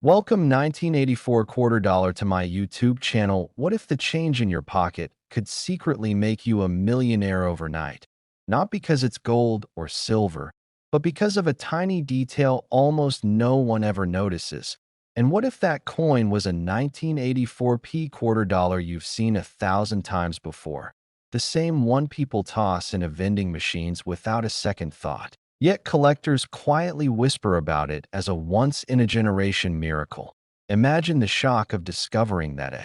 Welcome 1984 quarter dollar to my YouTube channel. What if the change in your pocket could secretly make you a millionaire overnight? Not because it's gold or silver, but because of a tiny detail almost no one ever notices. And what if that coin was a 1984p quarter dollar you've seen 1,000 times before? The same one people toss in a vending machines without a second thought. Yet collectors quietly whisper about it as a once-in-a-generation miracle. Imagine the shock of discovering that a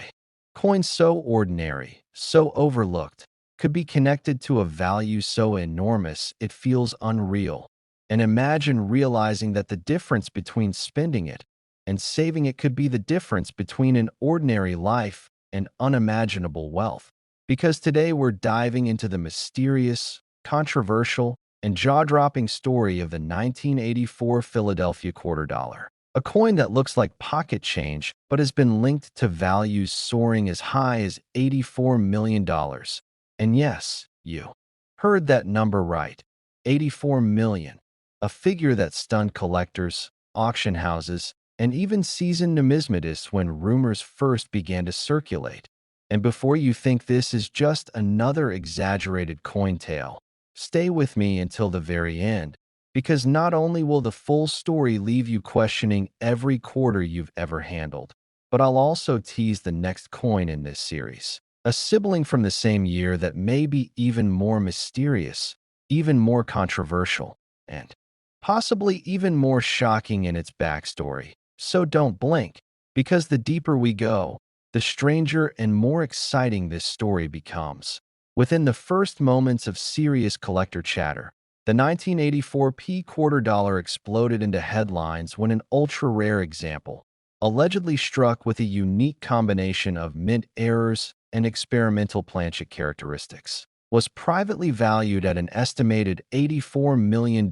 coin so ordinary, so overlooked, could be connected to a value so enormous it feels unreal. And imagine realizing that the difference between spending it and saving it could be the difference between an ordinary life and unimaginable wealth. Because today we're diving into the mysterious, controversial, and jaw-dropping story of the 1984 Philadelphia quarter dollar. A coin that looks like pocket change but has been linked to values soaring as high as $84 million. And yes, you heard that number right, 84 million, a figure that stunned collectors, auction houses, and even seasoned numismatists when rumors first began to circulate. And before you think this is just another exaggerated coin tale, stay with me until the very end, because not only will the full story leave you questioning every quarter you've ever handled, but I'll also tease the next coin in this series, a sibling from the same year that may be even more mysterious, even more controversial, and possibly even more shocking in its backstory. So don't blink, because the deeper we go, the stranger and more exciting this story becomes. Within the first moments of serious collector chatter, the 1984p quarter dollar exploded into headlines when an ultra-rare example, allegedly struck with a unique combination of mint errors and experimental planchet characteristics, was privately valued at an estimated $84 million,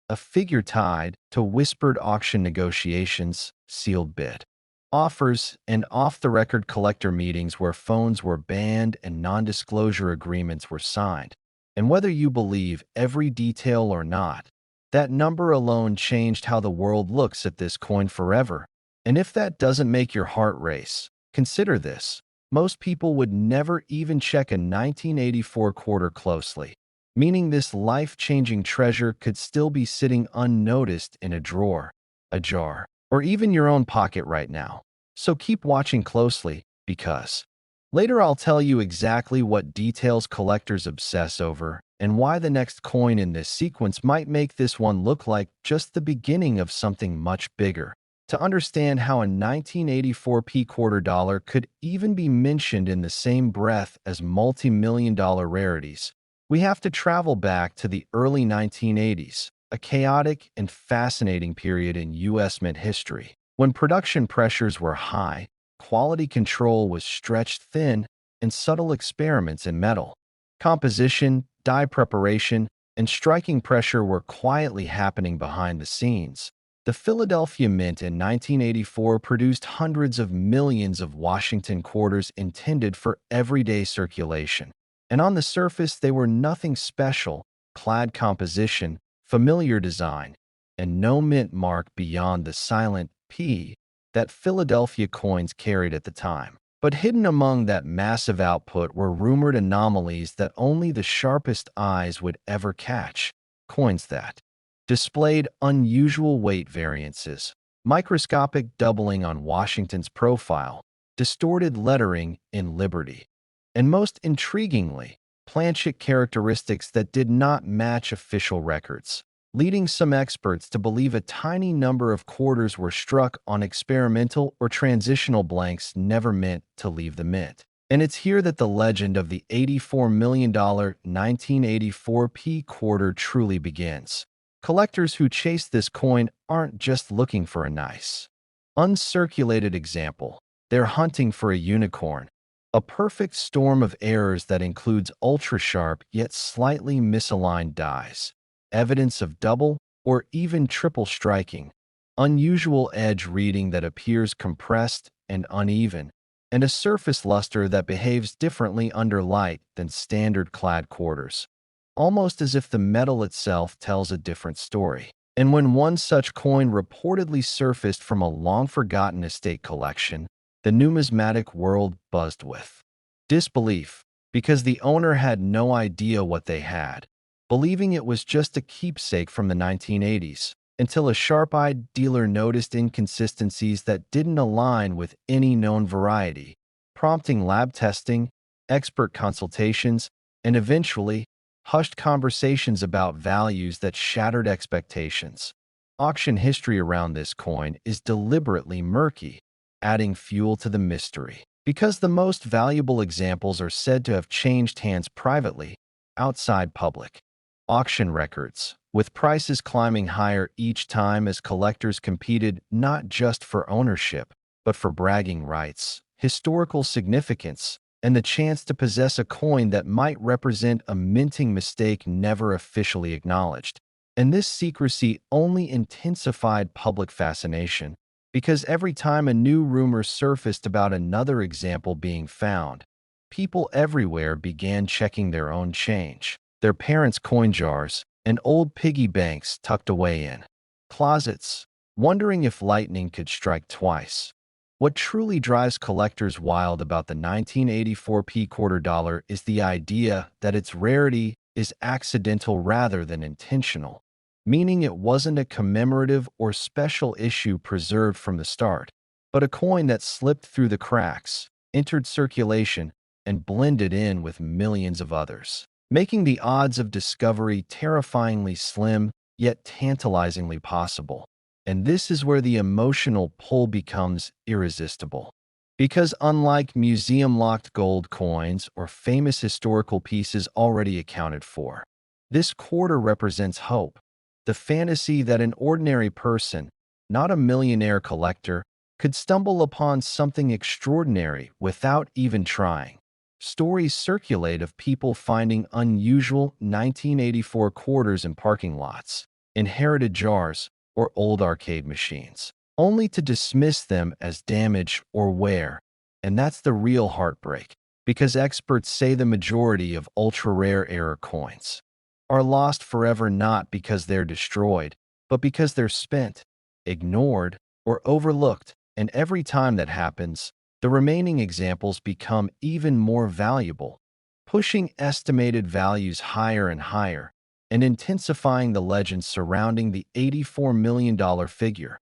a figure tied to whispered auction negotiations, sealed bid offers, and off-the-record collector meetings where phones were banned and non-disclosure agreements were signed. And whether you believe every detail or not, that number alone changed how the world looks at this coin forever. And if that doesn't make your heart race, consider this. Most people would never even check a 1984 quarter closely, meaning this life-changing treasure could still be sitting unnoticed in a drawer, a jar, or even your own pocket right now. So keep watching closely, because later I'll tell you exactly what details collectors obsess over and why the next coin in this sequence might make this one look like just the beginning of something much bigger. To understand how a 1984p quarter dollar could even be mentioned in the same breath as multi-million-dollar rarities, we have to travel back to the early 1980s, a chaotic and fascinating period in U.S. mint history. When production pressures were high, quality control was stretched thin, and subtle experiments in metal composition, die preparation, and striking pressure were quietly happening behind the scenes. The Philadelphia Mint in 1984 produced hundreds of millions of Washington quarters intended for everyday circulation. And on the surface, they were nothing special: clad composition, familiar design, and no mint mark beyond the silent P that Philadelphia coins carried at the time. But hidden among that massive output were rumored anomalies that only the sharpest eyes would ever catch. Coins that displayed unusual weight variances, microscopic doubling on Washington's profile, distorted lettering in Liberty, and most intriguingly, planchet characteristics that did not match official records, leading some experts to believe a tiny number of quarters were struck on experimental or transitional blanks never meant to leave the mint. And it's here that the legend of the $84 million 1984p quarter truly begins. Collectors who chase this coin aren't just looking for a nice, uncirculated example. They're hunting for a unicorn, a perfect storm of errors that includes ultra-sharp yet slightly misaligned dies, evidence of double or even triple striking, unusual edge reading that appears compressed and uneven, and a surface luster that behaves differently under light than standard clad quarters, almost as if the metal itself tells a different story. And when one such coin reportedly surfaced from a long-forgotten estate collection, the numismatic world buzzed with disbelief because the owner had no idea what they had, believing it was just a keepsake from the 1980s, until a sharp-eyed dealer noticed inconsistencies that didn't align with any known variety, prompting lab testing, expert consultations, and eventually, hushed conversations about values that shattered expectations. Auction history around this coin is deliberately murky, adding fuel to the mystery. Because the most valuable examples are said to have changed hands privately, outside public auction records, with prices climbing higher each time as collectors competed not just for ownership, but for bragging rights, historical significance, and the chance to possess a coin that might represent a minting mistake never officially acknowledged. And this secrecy only intensified public fascination, because every time a new rumor surfaced about another example being found, people everywhere began checking their own change, their parents' coin jars, and old piggy banks tucked away in closets, wondering if lightning could strike twice. What truly drives collectors wild about the 1984 P quarter dollar is the idea that its rarity is accidental rather than intentional, meaning it wasn't a commemorative or special issue preserved from the start, but a coin that slipped through the cracks, entered circulation, and blended in with millions of others, making the odds of discovery terrifyingly slim yet tantalizingly possible. And this is where the emotional pull becomes irresistible. Because unlike museum-locked gold coins or famous historical pieces already accounted for, this quarter represents hope, the fantasy that an ordinary person, not a millionaire collector, could stumble upon something extraordinary without even trying. Stories circulate of people finding unusual 1984 quarters in parking lots, inherited jars, or old arcade machines, only to dismiss them as damage or wear. And that's the real heartbreak, because experts say the majority of ultra-rare error coins are lost forever not because they're destroyed, but because they're spent, ignored, or overlooked. And every time that happens, the remaining examples become even more valuable, pushing estimated values higher and higher, and intensifying the legend surrounding the $84 million figure.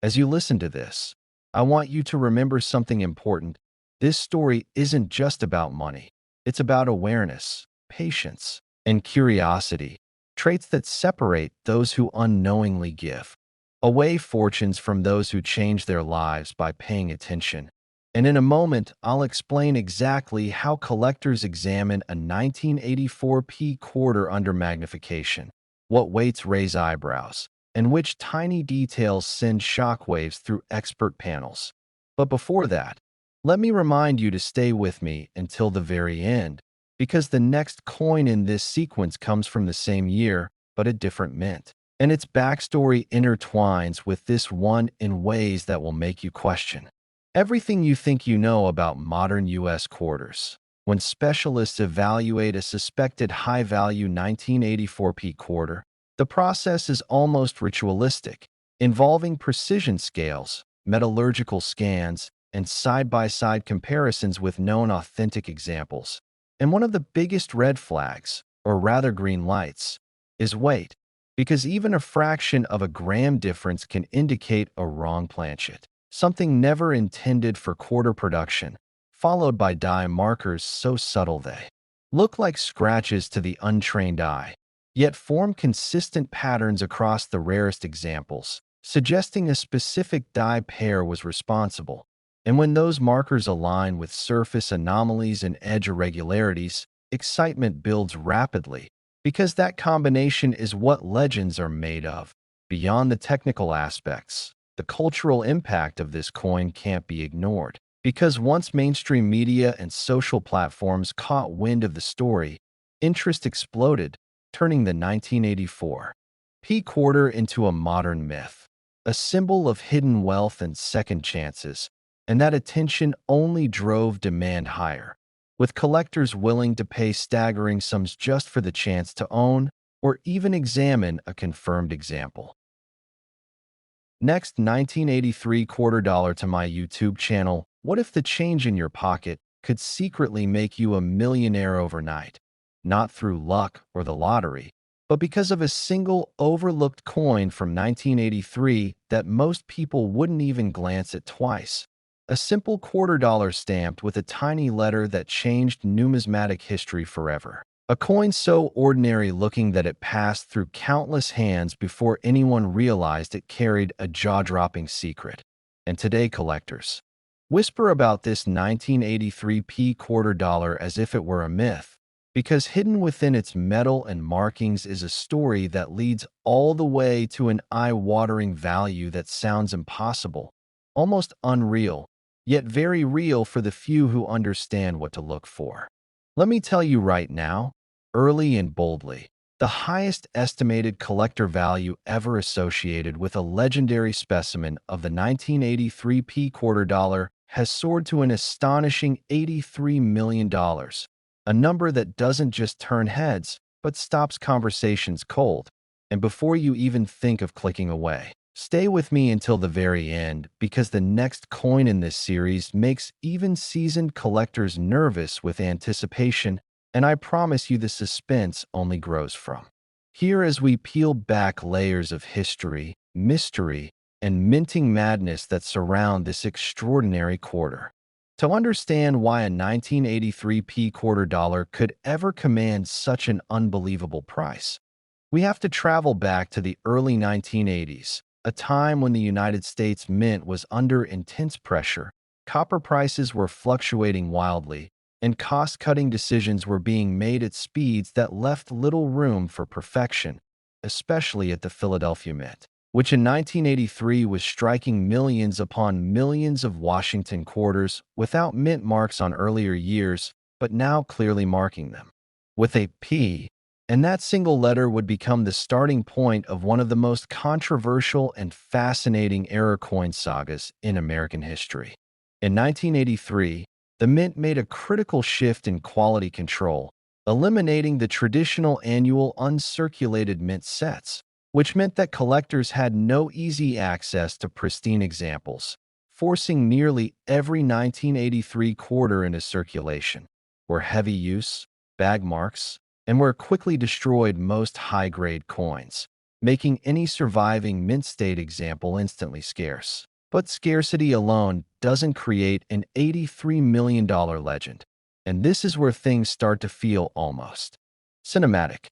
As you listen to this, I want you to remember something important. This story isn't just about money. It's about awareness, patience, and curiosity, traits that separate those who unknowingly give away fortunes from those who change their lives by paying attention. And in a moment, I'll explain exactly how collectors examine a 1984 P quarter under magnification, what weights raise eyebrows, and which tiny details send shockwaves through expert panels. But before that, let me remind you to stay with me until the very end, because the next coin in this sequence comes from the same year, but a different mint. And its backstory intertwines with this one in ways that will make you question everything you think you know about modern U.S. quarters. When specialists evaluate a suspected high-value 1984 P quarter, the process is almost ritualistic, involving precision scales, metallurgical scans, and side-by-side comparisons with known authentic examples. And one of the biggest red flags, or rather green lights, is weight, because even a fraction of a gram difference can indicate a wrong planchet, something never intended for quarter production, followed by die markers so subtle they look like scratches to the untrained eye, yet form consistent patterns across the rarest examples, suggesting a specific die pair was responsible. And when those markers align with surface anomalies and edge irregularities, excitement builds rapidly, because that combination is what legends are made of. Beyond the technical aspects, the cultural impact of this coin can't be ignored, because once mainstream media and social platforms caught wind of the story, interest exploded, turning the 1984 P quarter into a modern myth, a symbol of hidden wealth and second chances, and that attention only drove demand higher, with collectors willing to pay staggering sums just for the chance to own or even examine a confirmed example. Next, 1983 quarter dollar to my YouTube channel. What if the change in your pocket could secretly make you a millionaire overnight? Not through luck or the lottery, but because of a single overlooked coin from 1983 that most people wouldn't even glance at twice. A simple quarter dollar stamped with a tiny letter that changed numismatic history forever. A coin so ordinary looking that it passed through countless hands before anyone realized it carried a jaw-dropping secret. And today, collectors whisper about this 1983p quarter dollar as if it were a myth, because hidden within its metal and markings is a story that leads all the way to an eye-watering value that sounds impossible, almost unreal, yet very real for the few who understand what to look for. Let me tell you right now, early and boldly, the highest estimated collector value ever associated with a legendary specimen of the 1983p quarter dollar has soared to an astonishing $83 million, a number that doesn't just turn heads, but stops conversations cold. And before you even think of clicking away, stay with me until the very end, because the next coin in this series makes even seasoned collectors nervous with anticipation, and I promise you the suspense only grows from here as we peel back layers of history, mystery, and minting madness that surround this extraordinary quarter. To understand why a 1983p quarter dollar could ever command such an unbelievable price, we have to travel back to the early 1980s, a time when the United States Mint was under intense pressure, copper prices were fluctuating wildly, and cost-cutting decisions were being made at speeds that left little room for perfection, especially at the Philadelphia Mint, which in 1983 was striking millions upon millions of Washington quarters without mint marks on earlier years, but now clearly marking them with a P. And that single letter would become the starting point of one of the most controversial and fascinating error coin sagas in American history. In 1983, the Mint made a critical shift in quality control, eliminating the traditional annual uncirculated mint sets, which meant that collectors had no easy access to pristine examples, forcing nearly every 1983 quarter into circulation, where heavy use, bag marks, and were quickly destroyed most high-grade coins, making any surviving mint state example instantly scarce. But scarcity alone doesn't create an $83 million legend, and this is where things start to feel almost cinematic.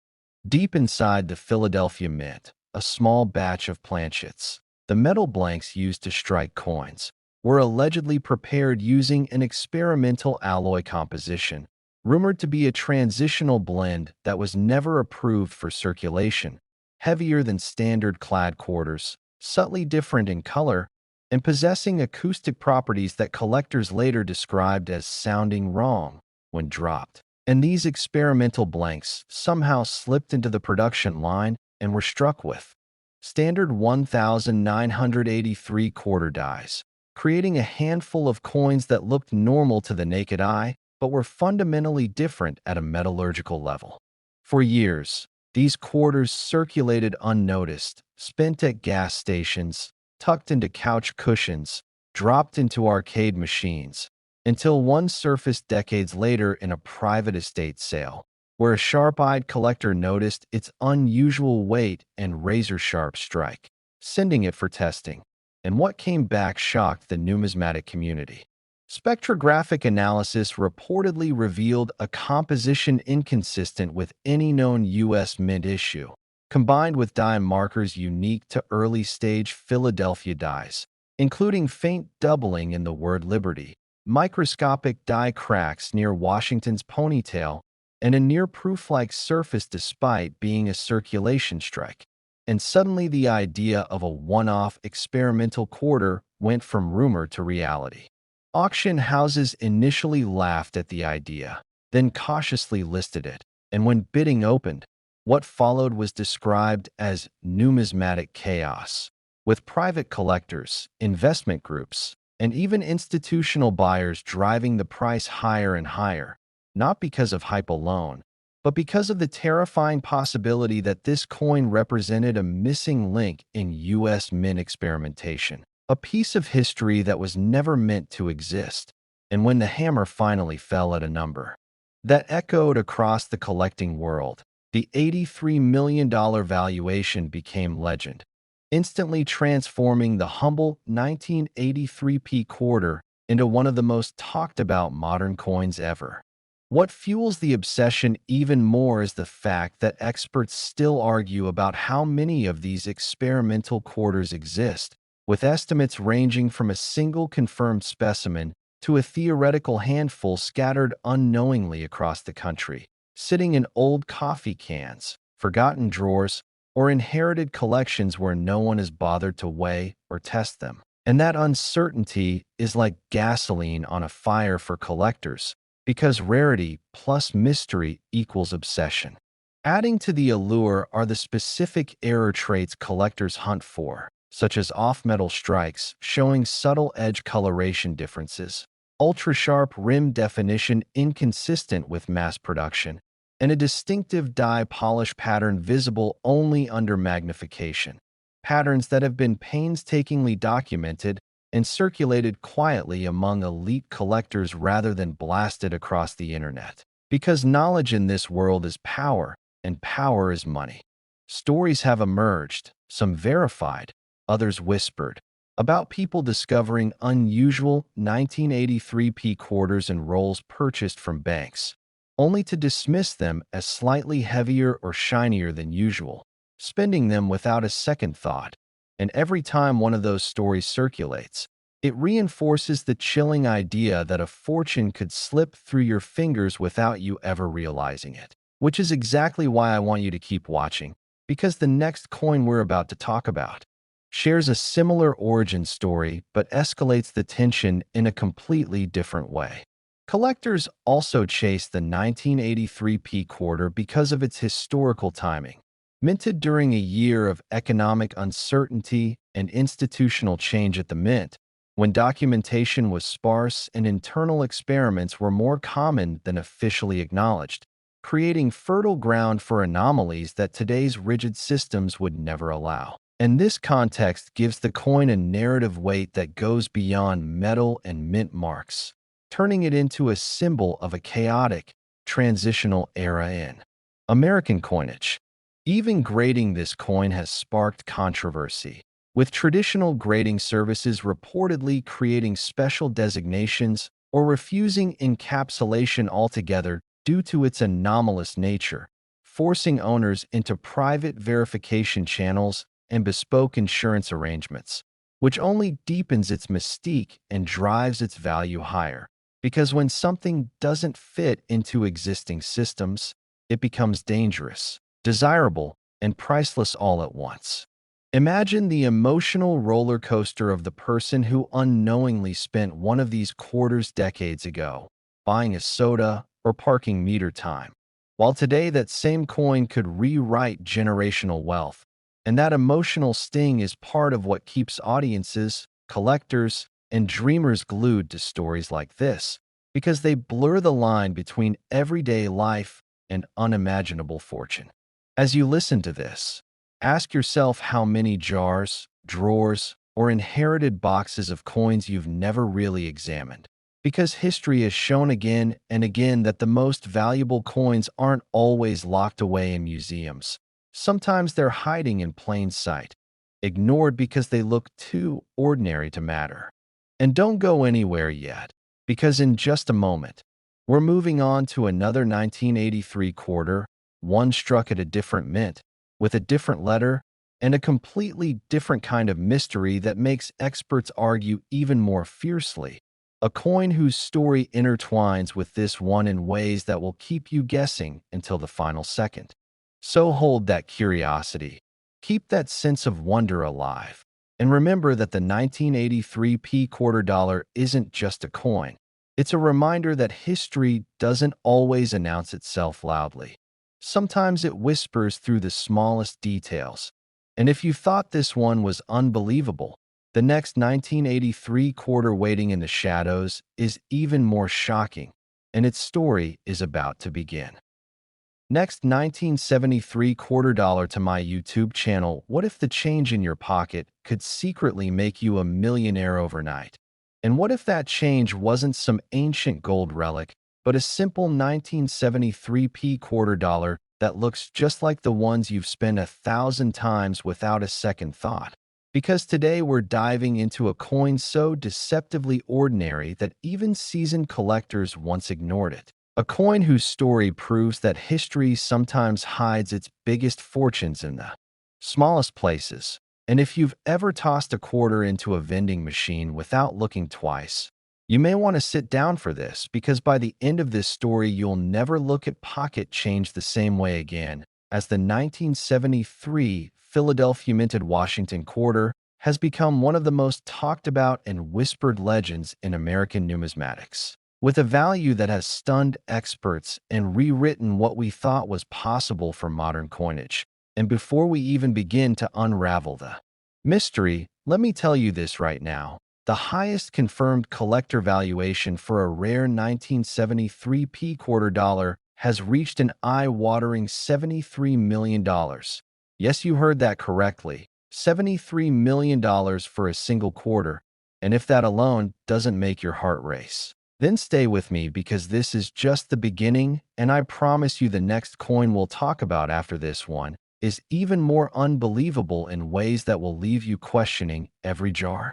Deep inside the Philadelphia Mint, a small batch of planchets, the metal blanks used to strike coins, were allegedly prepared using an experimental alloy composition, rumored to be a transitional blend that was never approved for circulation, heavier than standard clad quarters, subtly different in color, and possessing acoustic properties that collectors later described as sounding wrong when dropped. And these experimental blanks somehow slipped into the production line and were struck with standard 1983 quarter dies, creating a handful of coins that looked normal to the naked eye, but were fundamentally different at a metallurgical level. For years, these quarters circulated unnoticed, spent at gas stations, tucked into couch cushions, dropped into arcade machines, until one surfaced decades later in a private estate sale, where a sharp-eyed collector noticed its unusual weight and razor-sharp strike, sending it for testing. And what came back shocked the numismatic community. Spectrographic analysis reportedly revealed a composition inconsistent with any known U.S. mint issue, combined with die markers unique to early-stage Philadelphia dies, including faint doubling in the word Liberty, microscopic die cracks near Washington's ponytail, and a near-proof-like surface despite being a circulation strike. And suddenly the idea of a one-off experimental quarter went from rumor to reality. Auction houses initially laughed at the idea, then cautiously listed it, and when bidding opened, what followed was described as numismatic chaos, with private collectors, investment groups, and even institutional buyers driving the price higher and higher, not because of hype alone, but because of the terrifying possibility that this coin represented a missing link in U.S. mint experimentation, a piece of history that was never meant to exist. And when the hammer finally fell at a number that echoed across the collecting world, the $83 million valuation became legend, instantly transforming the humble 1983p quarter into one of the most talked about modern coins ever. What fuels the obsession even more is the fact that experts still argue about how many of these experimental quarters exist, with estimates ranging from a single confirmed specimen to a theoretical handful scattered unknowingly across the country, sitting in old coffee cans, forgotten drawers, or inherited collections where no one has bothered to weigh or test them. And that uncertainty is like gasoline on a fire for collectors, because rarity plus mystery equals obsession. Adding to the allure are the specific error traits collectors hunt for, such as off-metal strikes showing subtle edge coloration differences, ultra-sharp rim definition inconsistent with mass production, and a distinctive die polish pattern visible only under magnification. Patterns that have been painstakingly documented and circulated quietly among elite collectors rather than blasted across the internet. Because knowledge in this world is power, and power is money. Stories have emerged, some verified, others whispered, about people discovering unusual 1983p quarters and rolls purchased from banks, only to dismiss them as slightly heavier or shinier than usual, spending them without a second thought. And every time one of those stories circulates, it reinforces the chilling idea that a fortune could slip through your fingers without you ever realizing it. Which is exactly why I want you to keep watching, because the next coin we're about to talk about shares a similar origin story but escalates the tension in a completely different way. Collectors also chase the 1983p quarter because of its historical timing. Minted during a year of economic uncertainty and institutional change at the mint, when documentation was sparse and internal experiments were more common than officially acknowledged, creating fertile ground for anomalies that today's rigid systems would never allow. And this context gives the coin a narrative weight that goes beyond metal and mint marks, turning it into a symbol of a chaotic, transitional era in American coinage. Even grading this coin has sparked controversy, with traditional grading services reportedly creating special designations or refusing encapsulation altogether due to its anomalous nature, forcing owners into private verification channels and bespoke insurance arrangements, which only deepens its mystique and drives its value higher. Because when something doesn't fit into existing systems, it becomes dangerous, desirable, and priceless all at once. Imagine the emotional roller coaster of the person who unknowingly spent one of these quarters decades ago, buying a soda or parking meter time, while today that same coin could rewrite generational wealth. And that emotional sting is part of what keeps audiences, collectors, and dreamers glued to stories like this, because they blur the line between everyday life and unimaginable fortune. As you listen to this, ask yourself how many jars, drawers, or inherited boxes of coins you've never really examined. Because history has shown again and again that the most valuable coins aren't always locked away in museums. Sometimes they're hiding in plain sight, ignored because they look too ordinary to matter. And don't go anywhere yet, because in just a moment, we're moving on to another 1983 quarter, one struck at a different mint, with a different letter, and a completely different kind of mystery that makes experts argue even more fiercely. A coin whose story intertwines with this one in ways that will keep you guessing until the final second. So hold that curiosity, keep that sense of wonder alive, and remember that the 1983p quarter dollar isn't just a coin. It's a reminder that history doesn't always announce itself loudly. Sometimes it whispers through the smallest details. And if you thought this one was unbelievable, the next 1983 quarter waiting in the shadows is even more shocking, and its story is about to begin. Next, 1973 quarter dollar to my YouTube channel. What if the change in your pocket could secretly make you a millionaire overnight? And what if that change wasn't some ancient gold relic, but a simple 1973 quarter dollar that looks just like the ones you've spent 1,000 times without a second thought? Because today we're diving into a coin so deceptively ordinary that even seasoned collectors once ignored it. A coin whose story proves that history sometimes hides its biggest fortunes in the smallest places. And if you've ever tossed a quarter into a vending machine without looking twice, you may want to sit down for this, because by the end of this story, you'll never look at pocket change the same way again, as the 1973 Philadelphia Minted Washington quarter has become one of the most talked about and whispered legends in American numismatics. With a value that has stunned experts and rewritten what we thought was possible for modern coinage. And before we even begin to unravel the mystery, let me tell you this right now. The highest confirmed collector valuation for a rare 1973 quarter dollar has reached an eye-watering $73 million. Yes, you heard that correctly. $73 million for a single quarter. And if that alone doesn't make your heart race, then stay with me, because this is just the beginning, and I promise you the next coin we'll talk about after this one is even more unbelievable in ways that will leave you questioning every jar,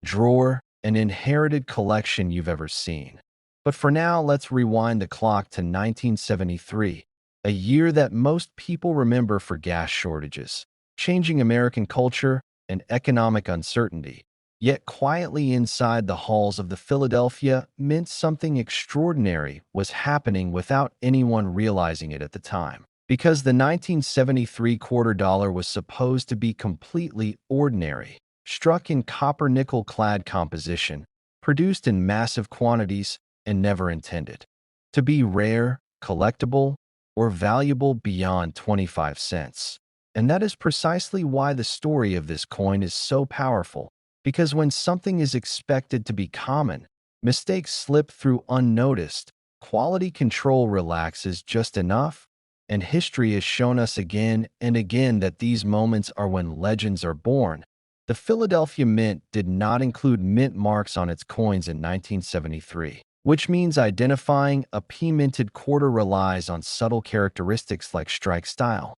drawer, and inherited collection you've ever seen. But for now, let's rewind the clock to 1973, a year that most people remember for gas shortages, changing American culture, and economic uncertainty. Yet quietly inside the halls of the Philadelphia Mint, something extraordinary was happening without anyone realizing it at the time. Because the 1973 quarter dollar was supposed to be completely ordinary, struck in copper-nickel clad composition, produced in massive quantities, and never intended to be rare, collectible, or valuable beyond 25 cents. And that is precisely why the story of this coin is so powerful. Because when something is expected to be common, mistakes slip through unnoticed, quality control relaxes just enough, and history has shown us again and again that these moments are when legends are born. The Philadelphia Mint did not include mint marks on its coins in 1973, which means identifying a P-minted quarter relies on subtle characteristics like strike style,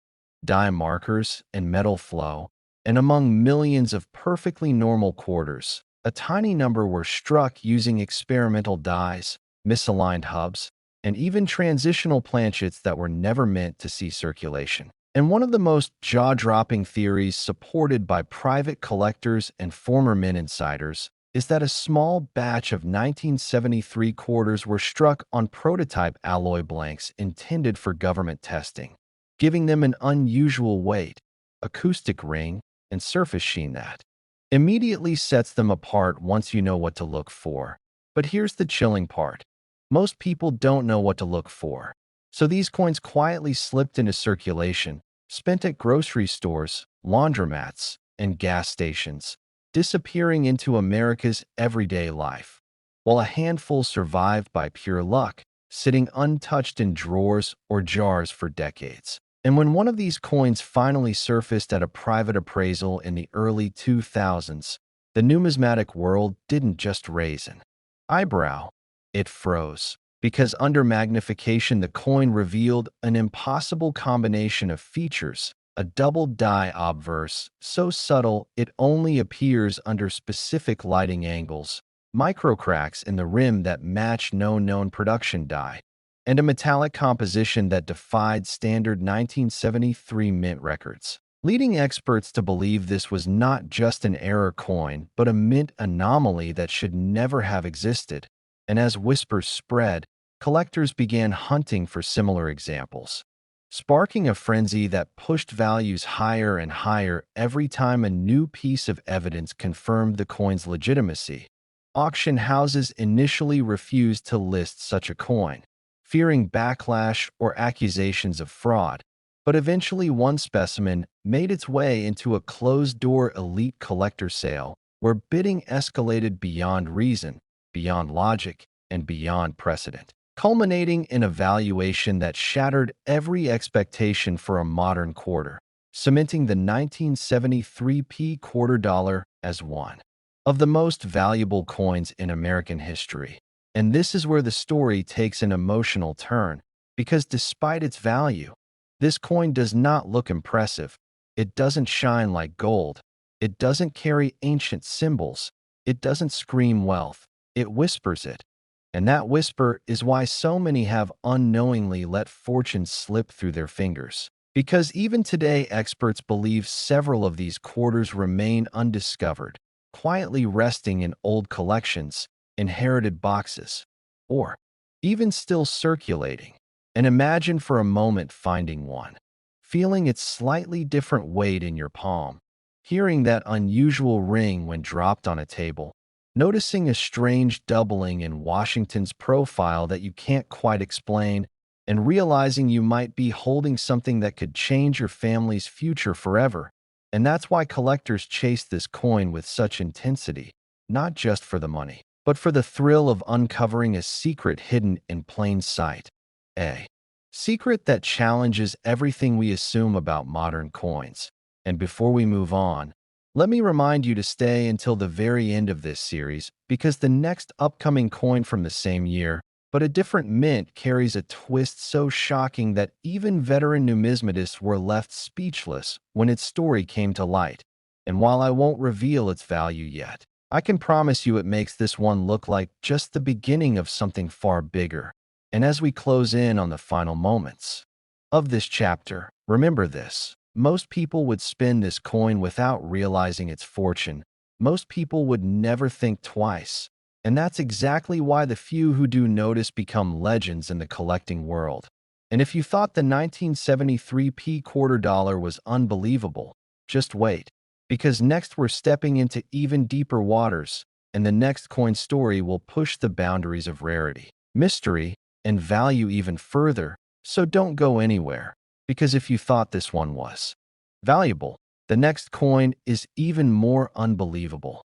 die markers, and metal flow. And among millions of perfectly normal quarters, a tiny number were struck using experimental dies, misaligned hubs, and even transitional planchets that were never meant to see circulation. And one of the most jaw-dropping theories supported by private collectors and former mint insiders is that a small batch of 1973 quarters were struck on prototype alloy blanks intended for government testing, giving them an unusual weight, acoustic ring, and surface sheen that immediately sets them apart once you know what to look for. But here's the chilling part. Most people don't know what to look for. So these coins quietly slipped into circulation, spent at grocery stores, laundromats, and gas stations, disappearing into America's everyday life, while a handful survived by pure luck, sitting untouched in drawers or jars for decades. And when one of these coins finally surfaced at a private appraisal in the early 2000s, the numismatic world didn't just raise an eyebrow, it froze. Because under magnification, the coin revealed an impossible combination of features, a double die obverse, so subtle it only appears under specific lighting angles, microcracks in the rim that match no known production die, and a metallic composition that defied standard 1973 mint records, leading experts to believe this was not just an error coin, but a mint anomaly that should never have existed. And as whispers spread, collectors began hunting for similar examples, sparking a frenzy that pushed values higher and higher every time a new piece of evidence confirmed the coin's legitimacy. Auction houses initially refused to list such a coin, fearing backlash or accusations of fraud, but eventually one specimen made its way into a closed-door elite collector sale where bidding escalated beyond reason, beyond logic, and beyond precedent. culminating in a valuation that shattered every expectation for a modern quarter, cementing the 1973 quarter dollar as one of the most valuable coins in American history. And this is where the story takes an emotional turn, because despite its value, this coin does not look impressive. It doesn't shine like gold. It doesn't carry ancient symbols. It doesn't scream wealth. It whispers it. And that whisper is why so many have unknowingly let fortune slip through their fingers. Because even today, experts believe several of these quarters remain undiscovered, quietly resting in old collections, inherited boxes, or even still circulating. And imagine for a moment finding one, feeling its slightly different weight in your palm, hearing that unusual ring when dropped on a table, noticing a strange doubling in Washington's profile that you can't quite explain, and realizing you might be holding something that could change your family's future forever. And that's why collectors chase this coin with such intensity, not just for the money, but for the thrill of uncovering a secret hidden in plain sight. A secret that challenges everything we assume about modern coins. And before we move on, let me remind you to stay until the very end of this series, because the next upcoming coin from the same year, but a different mint, carries a twist so shocking that even veteran numismatists were left speechless when its story came to light. And while I won't reveal its value yet, I can promise you it makes this one look like just the beginning of something far bigger. And as we close in on the final moments of this chapter, remember this. Most people would spend this coin without realizing its fortune. Most people would never think twice. And that's exactly why the few who do notice become legends in the collecting world. And if you thought the 1973 quarter dollar was unbelievable, just wait. Because next we're stepping into even deeper waters, and the next coin story will push the boundaries of rarity, mystery, and value even further. So don't go anywhere. Because if you thought this one was valuable, the next coin is even more unbelievable.